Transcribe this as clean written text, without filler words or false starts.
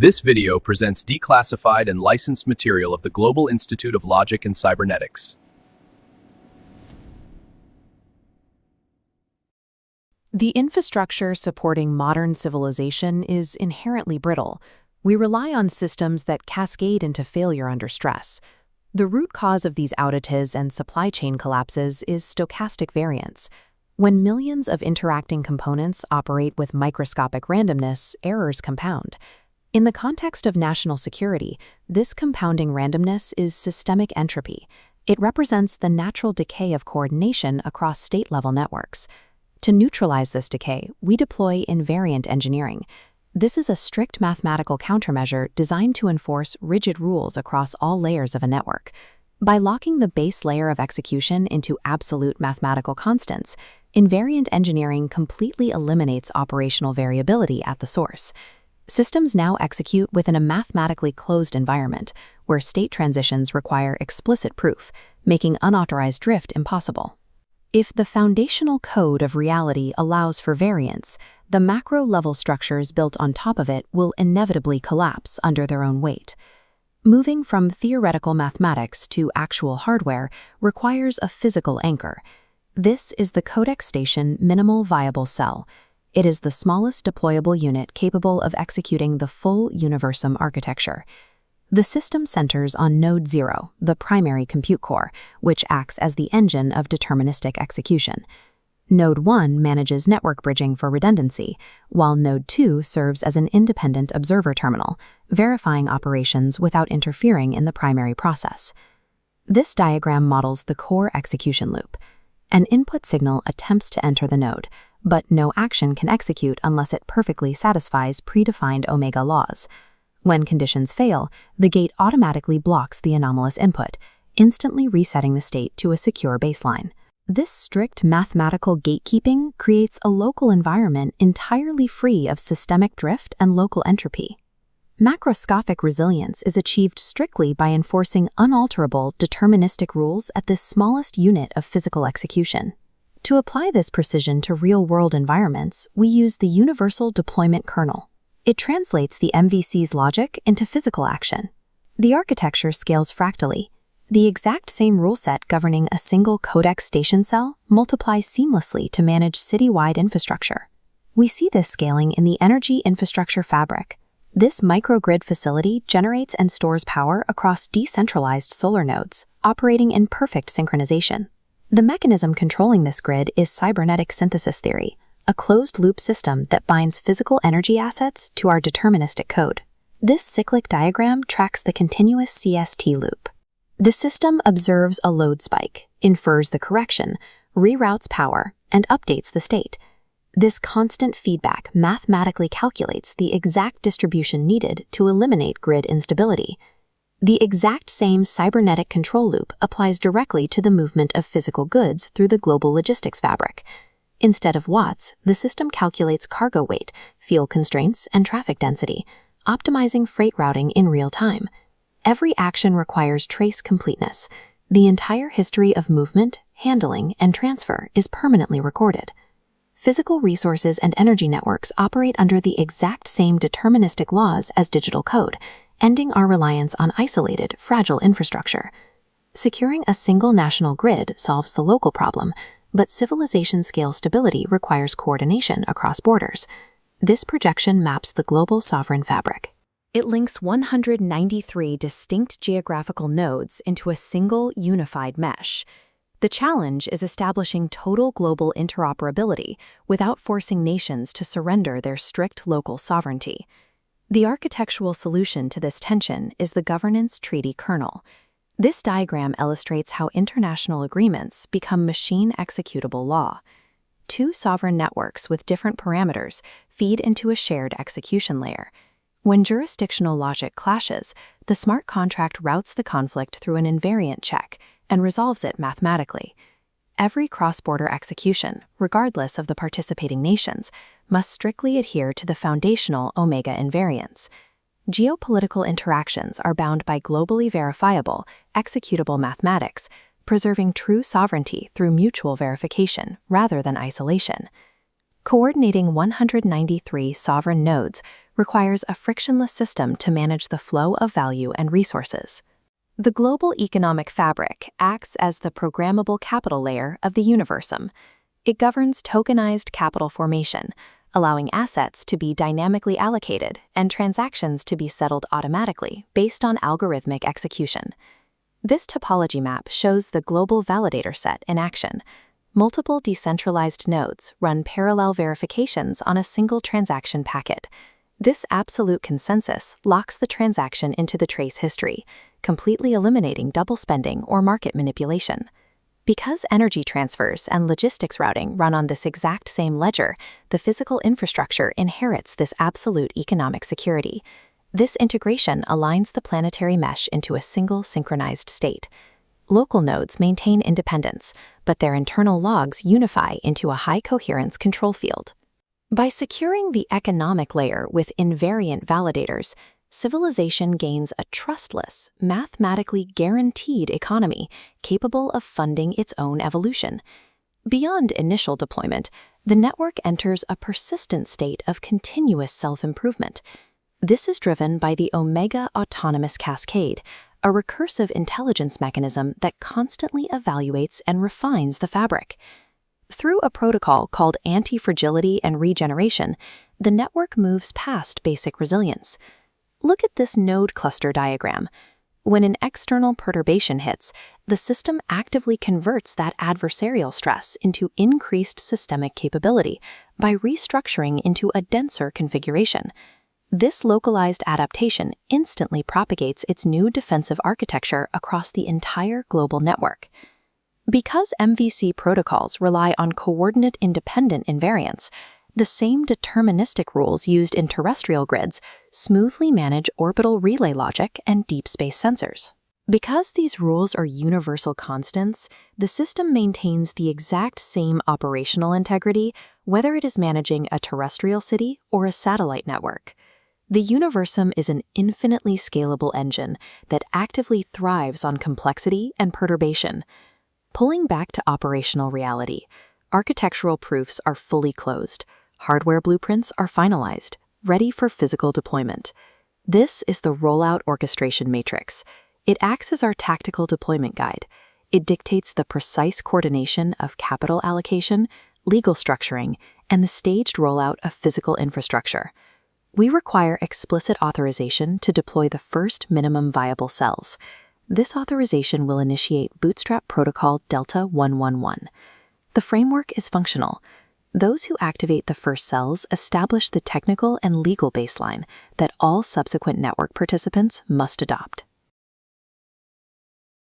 This video presents declassified and licensed material of the Global Institute of Logic and Cybernetics. The infrastructure supporting modern civilization is inherently brittle. We rely on systems that cascade into failure under stress. The root cause of these outages and supply chain collapses is stochastic variance. When millions of interacting components operate with microscopic randomness, errors compound. In the context of national security, this compounding randomness is systemic entropy. It represents the natural decay of coordination across state-level networks. To neutralize this decay, we deploy invariant engineering. This is a strict mathematical countermeasure designed to enforce rigid rules across all layers of a network. By locking the base layer of execution into absolute mathematical constants, invariant engineering completely eliminates operational variability at the source. Systems now execute within a mathematically closed environment, where state transitions require explicit proof, making unauthorized drift impossible. If the foundational code of reality allows for variance, the macro-level structures built on top of it will inevitably collapse under their own weight. Moving from theoretical mathematics to actual hardware requires a physical anchor. This is the CodexStation Minimal Viable Cell. It is the smallest deployable unit capable of executing the full Universum architecture. The system centers on Node 0, the primary compute core, which acts as the engine of deterministic execution. Node 1 manages network bridging for redundancy, while Node 2 serves as an independent observer terminal, verifying operations without interfering in the primary process. This diagram models the core execution loop. An input signal attempts to enter the node, but no action can execute unless it perfectly satisfies predefined omega laws. When conditions fail, the gate automatically blocks the anomalous input, instantly resetting the state to a secure baseline. This strict mathematical gatekeeping creates a local environment entirely free of systemic drift and local entropy. Macroscopic resilience is achieved strictly by enforcing unalterable deterministic rules at this smallest unit of physical execution. To apply this precision to real-world environments, we use the Universal Deployment Kernel. It translates the MVCs logic into physical action. The architecture scales fractally. The exact same rule set governing a single CodexStation cell multiplies seamlessly to manage city-wide infrastructure. We see this scaling in the energy infrastructure fabric. This microgrid facility generates and stores power across decentralized solar nodes, operating in perfect synchronization. The mechanism controlling this grid is cybernetic synthesis theory, a closed-loop system that binds physical energy assets to our deterministic code. This cyclic diagram tracks the continuous CST loop. The system observes a load spike, infers the correction, reroutes power, and updates the state. This constant feedback mathematically calculates the exact distribution needed to eliminate grid instability. The exact same cybernetic control loop applies directly to the movement of physical goods through the global logistics fabric. Instead of watts, the system calculates cargo weight, fuel constraints, and traffic density, optimizing freight routing in real time. Every action requires trace completeness. The entire history of movement, handling, and transfer is permanently recorded. Physical resources and energy networks operate under the exact same deterministic laws as digital code, ending our reliance on isolated, fragile infrastructure. Securing a single national grid solves the local problem, but civilization-scale stability requires coordination across borders. This projection maps the global sovereign fabric. It links 193 distinct geographical nodes into a single, unified mesh. The challenge is establishing total global interoperability without forcing nations to surrender their strict local sovereignty. The architectural solution to this tension is the governance treaty kernel. This diagram illustrates how international agreements become machine-executable law. Two sovereign networks with different parameters feed into a shared execution layer. When jurisdictional logic clashes, the smart contract routes the conflict through an invariant check and resolves it mathematically. Every cross-border execution, regardless of the participating nations, must strictly adhere to the foundational omega invariance. Geopolitical interactions are bound by globally verifiable, executable mathematics, preserving true sovereignty through mutual verification rather than isolation. Coordinating 193 sovereign nodes requires a frictionless system to manage the flow of value and resources. The global economic fabric acts as the programmable capital layer of the Universum. It governs tokenized capital formation, allowing assets to be dynamically allocated and transactions to be settled automatically based on algorithmic execution. This topology map shows the global validator set in action. Multiple decentralized nodes run parallel verifications on a single transaction packet. This absolute consensus locks the transaction into the trace history, completely eliminating double spending or market manipulation. Because energy transfers and logistics routing run on this exact same ledger, the physical infrastructure inherits this absolute economic security. This integration aligns the planetary mesh into a single synchronized state. Local nodes maintain independence, but their internal logs unify into a high-coherence control field. By securing the economic layer with invariant validators, civilization gains a trustless, mathematically guaranteed economy capable of funding its own evolution. Beyond initial deployment, the network enters a persistent state of continuous self-improvement. This is driven by the Omega Autonomous Cascade, a recursive intelligence mechanism that constantly evaluates and refines the fabric. Through a protocol called anti-fragility and regeneration, the network moves past basic resilience. Look at this node cluster diagram. When an external perturbation hits, the system actively converts that adversarial stress into increased systemic capability by restructuring into a denser configuration. This localized adaptation instantly propagates its new defensive architecture across the entire global network. Because MVC protocols rely on coordinate-independent invariants, the same deterministic rules used in terrestrial grids smoothly manage orbital relay logic and deep space sensors. Because these rules are universal constants, the system maintains the exact same operational integrity whether it is managing a terrestrial city or a satellite network. The Universum is an infinitely scalable engine that actively thrives on complexity and perturbation. Pulling back to operational reality, architectural proofs are fully closed. Hardware blueprints are finalized, ready for physical deployment. This is the rollout orchestration matrix. It acts as our tactical deployment guide. It dictates the precise coordination of capital allocation, legal structuring, and the staged rollout of physical infrastructure. We require explicit authorization to deploy the first minimum viable cells. This authorization will initiate Bootstrap Protocol Delta 111. The framework is functional. Those who activate the first cells establish the technical and legal baseline that all subsequent network participants must adopt.